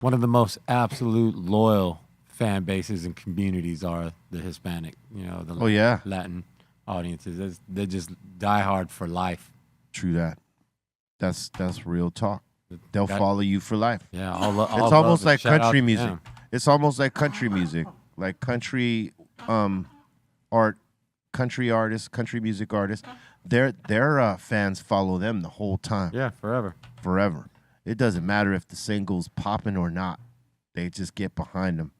One of the most absolute loyal fan bases and communities are the Hispanic, the Oh yeah, Latin audiences. They're just diehard for life. true that. That's real talk. They'll follow you for life. Yeah, It's almost like shout out country to music. them. It's almost like country music, like country art, country artists, country music artists. Their fans follow them the whole time, Yeah, forever. forever. It doesn't matter if the single's popping or not. They just get behind them.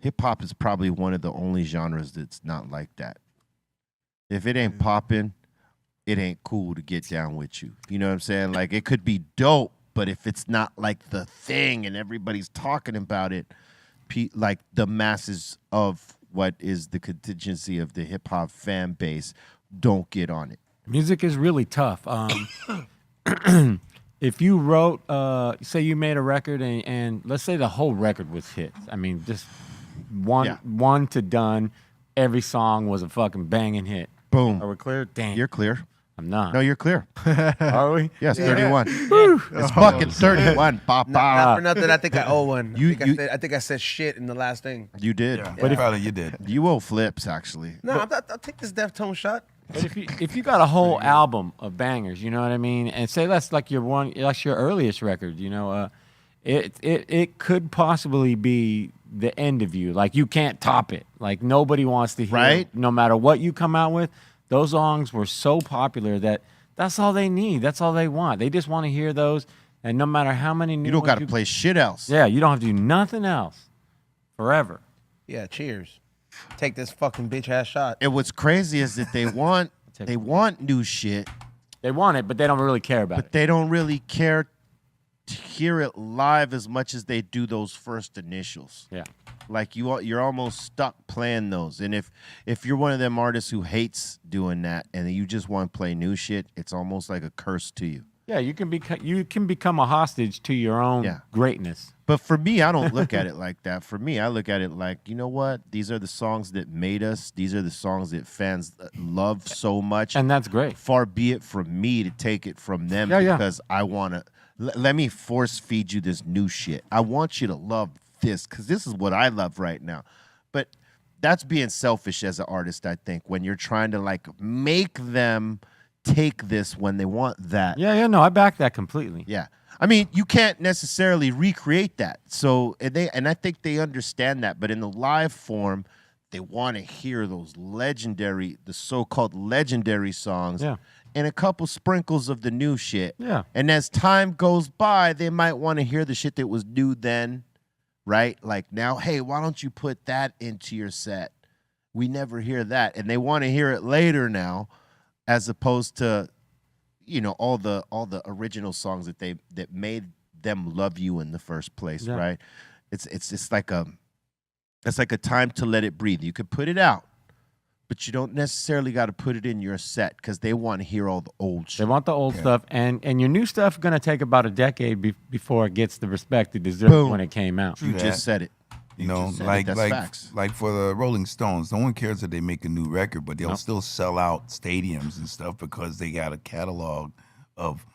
Hip hop is probably one of the only genres that's not like that. If it ain't popping, it ain't cool to get down with you. You know what I'm saying? Like it could be dope, but if it's not like the thing and everybody's talking about it, like the masses of what is the contingency of the hip hop fan base don't get on it. Music is really tough. If you wrote, say you made a record and let's say the whole record was hits. I mean, just one to done. Every song was a fucking banging hit. Boom. Are we clear? Damn. You're clear. I'm not. No, you're clear. Are we? Yes, 31. It's fucking 31. Not for nothing. I think I owe one. You- I think I said shit in the last thing. You did. Yeah, But if- probably you did. You owe flips, actually. No, I'll take this Deftone shot. But if you got a whole album of bangers, you know what I mean, and say that's like that's your earliest record, it could possibly be the end of you. Like you can't top it. Like nobody wants to hear. Right. No matter what you come out with, those songs were so popular that that's all they need. That's all they want. They just want to hear those, and no matter how many new You don't ones got to play shit else. Yeah, you don't have to do nothing else forever. Yeah, cheers. Take this fucking bitch ass shot. And what's crazy is that they want new shit, They want it, but they don't really care about but it. they don't really care to hear it live as much as they do those first initials. Yeah. Like you're almost stuck playing those. And if you're one of them artists who hates doing that and you just want to play new shit, it's almost like a curse to you. Yeah, you can become a hostage to your own greatness. But for me, I don't look at it like that. For me, I look at it like, you know what? These are the songs that made us. These are the songs that fans love so much. And that's great. Far be it from me to take it from them because I want to. Let me force feed you this new shit. I want you to love this because this is what I love right now. But that's being selfish as an artist, I think, when you're trying to like make them take this when they want that. Yeah, no, I back that completely. Yeah. I mean, you can't necessarily recreate that. So and I think they understand that, but in the live form, they want to hear those the so-called legendary songs. Yeah. And a couple sprinkles of the new shit. Yeah. And as time goes by, they might want to hear the shit that was new then, right? Like now, hey, why don't you put that into your set? We never hear that. And they want to hear it later now, as opposed to, all the original songs that made them love you in the first place, right? It's like a time to let it breathe. You could put it out, but you don't necessarily got to put it in your set because they want to hear all the old shit. They want the old stuff, and your new stuff going to take about a decade before it gets the respect it deserves when it came out. You just said it. That's facts. Like for the Rolling Stones, no one cares that they make a new record, but they'll still sell out stadiums and stuff because they got a catalog of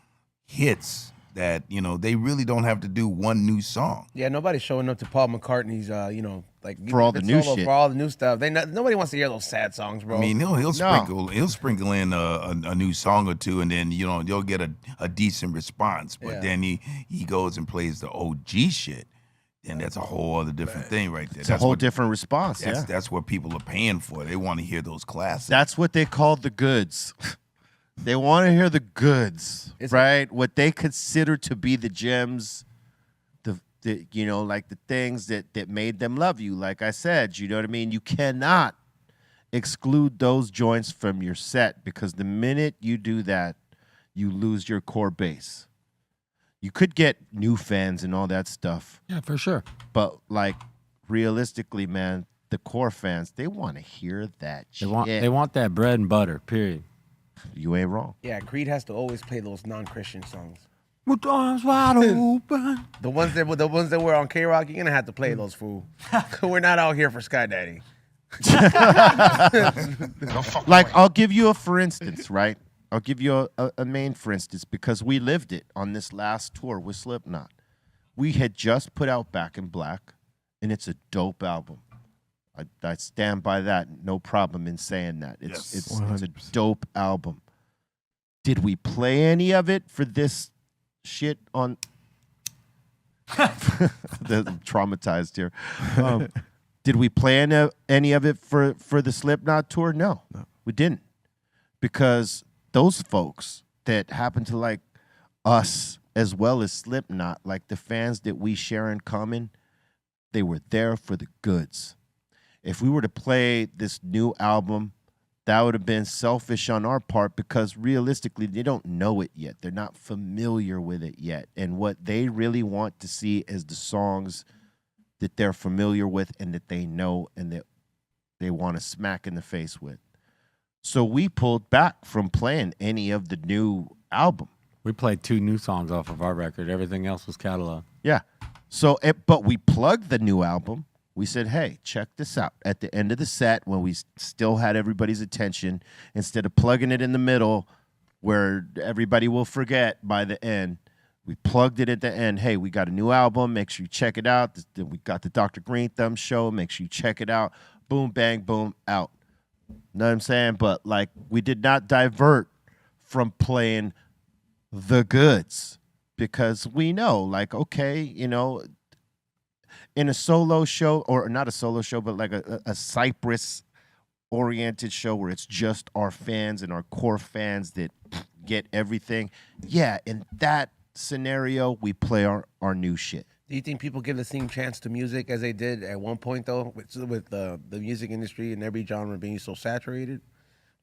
hits that they really don't have to do one new song. Yeah, nobody's showing up to Paul McCartney's, For all the new shit. For all the new stuff. Nobody wants to hear those sad songs, bro. I mean, he'll sprinkle in a new song or two, and then you'll get a decent response. But then he goes and plays the OG shit. And that's a whole other different thing right there. It's a whole different response. That's what people are paying for. They want to hear those classics. That's what they call the goods. They want to hear the goods, right? What they consider to be the gems, the like the things that made them love you. Like I said, you know what I mean? You cannot exclude those joints from your set because the minute you do that, you lose your core base. You could get new fans and all that stuff. Yeah, for sure. But like realistically, man, the core fans, they want to hear that shit. They want that bread and butter, period. You ain't wrong. Yeah, Creed has to always play those non-Christian songs. With arms wide open. The ones that were on K-Rock, you're gonna have to play those, fool. We're not out here for Sky Daddy. Like, I'll give you a for instance, right? I'll give you a main for instance because we lived it on this last tour with Slipknot. We had just put out Back in Black, and it's a dope album. I stand by that. No problem in saying that. It's a dope album. Did we play any of it for this shit on? I'm traumatized here. Did we play any of it for the Slipknot tour? No, we didn't, because those folks that happen to like us as well as Slipknot, like the fans that we share in common, they were there for the goods. If we were to play this new album, that would have been selfish on our part, because realistically, they don't know it yet. They're not familiar with it yet. And what they really want to see is the songs that they're familiar with and that they know and that they want to smack in the face with. So we pulled back from playing any of the new album. We played 2 new songs off of our record. Everything else was catalog. Yeah. So, but we plugged the new album. We said, hey, check this out. At the end of the set, when we still had everybody's attention, instead of plugging it in the middle where everybody will forget by the end, we plugged it at the end. Hey, we got a new album. Make sure you check it out. We got the Dr. Green Thumb show. Make sure you check it out. Boom, bang, boom, out. Know what I'm saying? But, like, we did not divert from playing the goods, because we know, like, okay, you know, in a solo show, or not a solo show, but like a Cypress-oriented show where it's just our fans and our core fans that get everything. Yeah, in that scenario, we play our new shit. Do you think people give the same chance to music as they did at one point, though, with the music industry and every genre being so saturated?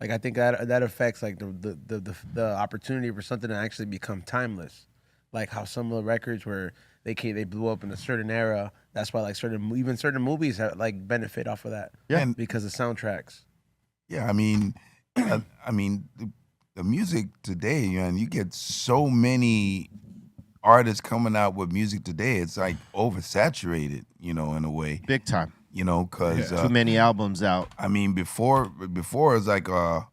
Like, I think that affects like the opportunity for something to actually become timeless. Like how some of the records where they blew up in a certain era. That's why like certain movies have, like, benefit off of that. Yeah, because of soundtracks. Yeah, I mean, the music today, man, you get so many artists coming out with music today. It's like oversaturated, you know, in a way. Big time. You know, because too many albums out. I mean, before it's like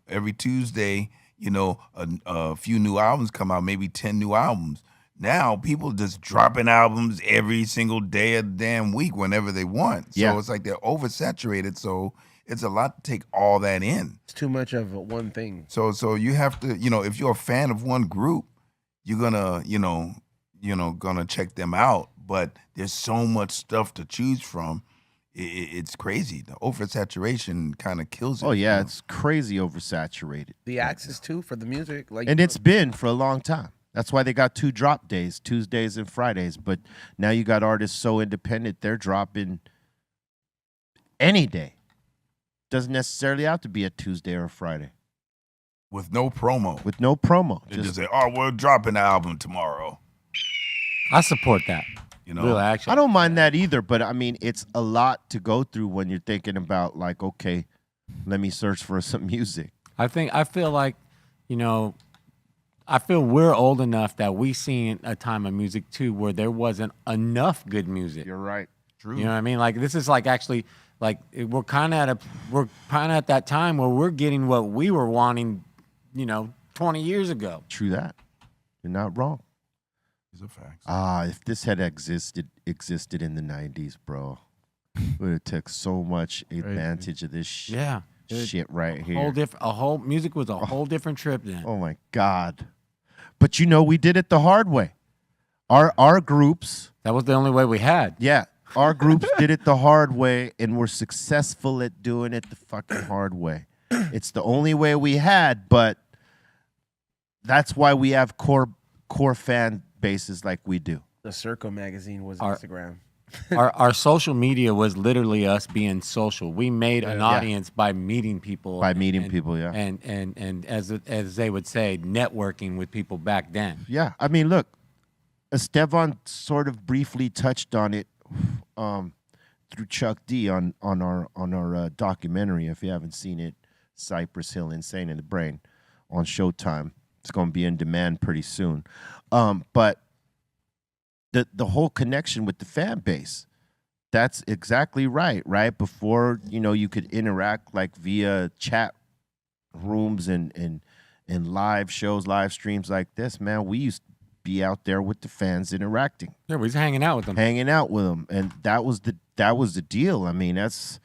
every Tuesday, you know, a few new albums come out, maybe 10 new albums. Now people just dropping albums every single day of the damn week whenever they want. So it's like they're oversaturated. So it's a lot to take all that in. It's too much of one thing. So you have to, you know, if you're a fan of one group, you're gonna, gonna check them out. But there's so much stuff to choose from. It's crazy. The oversaturation kind of kills it. Oh yeah, you know? It's crazy oversaturated. The access too for the music, like, and it's been for a long time. That's why they got 2 drop days, Tuesdays and Fridays. But now you got artists so independent, they're dropping any day. Doesn't necessarily have to be a Tuesday or a Friday. With no promo. With no promo. They just say, oh, we're dropping the album tomorrow. I support that. You know, really, actually, I don't mind that either, but I mean, it's a lot to go through when you're thinking about, like, okay, let me search for some music. I feel like, you know, I feel we're old enough that we seen a time of music too where there wasn't enough good music. You're right. True. You know what I mean? Like, this is like actually like we're kind of at that time where we're getting what we were wanting, you know, 20 years ago. True that. You're not wrong. These are facts. If this had existed in the 90s, bro, we would have took so much advantage of this shit right here. Music was a whole different trip then. Oh my God. But you know, we did it the hard way. Our groups. That was the only way we had. Yeah. Our groups did it the hard way, and we're successful at doing it the fucking hard way. It's the only way we had, but that's why we have core fan bases like we do. The Circle magazine was Instagram. Our social media was literally us being social. We made an audience by meeting people. And as they would say, networking with people back then. Yeah. I mean, look, Estevan sort of briefly touched on it through Chuck D on our documentary. If you haven't seen it, Cypress Hill, Insane in the Brain on Showtime. It's going to be in demand pretty soon. But the whole connection with the fan base, that's exactly right. Before, you know, you could interact like via chat rooms and live shows, live streams like this, man, we used to be out there with the fans interacting, Yeah, we're just hanging out with them. hanging out with them, and that was the deal. I mean, that's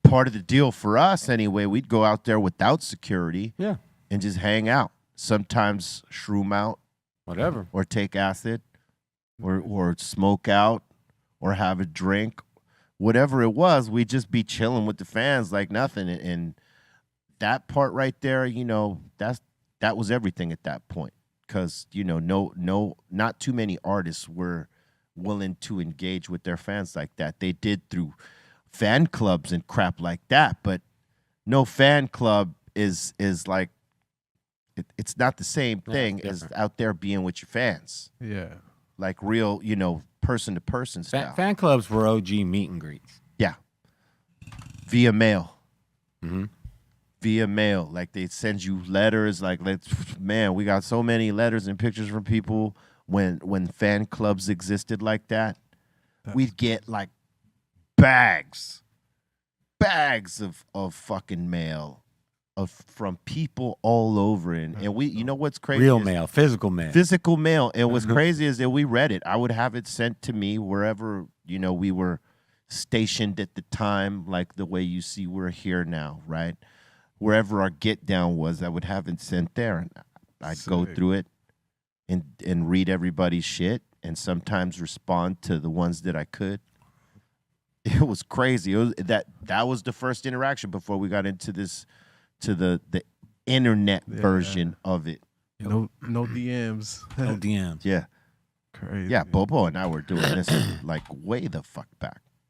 part of the deal for us anyway. We'd go out there without security, Yeah, and just hang out. Sometimes shroom out, whatever. or take acid, or smoke out, or have a drink, whatever it was. We'd just be chilling with the fans like nothing, and that part right there, that was everything at that point. Because not too many artists were willing to engage with their fans like that. They did through fan clubs and crap like that, but no fan club is like it's not the same thing as out there being with your fans. Yeah. Like real, person to person stuff. Fan clubs were OG meet and greets. Yeah. Via mail. Mm-hmm. Via mail. Like they send you letters. Like, man, we got so many letters and pictures from people when fan clubs existed like that. We'd get like bags of fucking mail from people all over, and we, what's crazy? Real mail, physical mail. Physical mail. And what's crazy is that we read it. I would have it sent to me wherever, we were stationed at the time, like the way you see we're here now, right? Wherever our get down was, I would have it sent there, and I'd go through it and read everybody's shit, and sometimes respond to the ones that I could. It was crazy. That was the first interaction before we got into this, to the internet version of it. No DMs. No DMs. Yeah. Crazy. Yeah, Bobo and I were doing this like way the fuck back.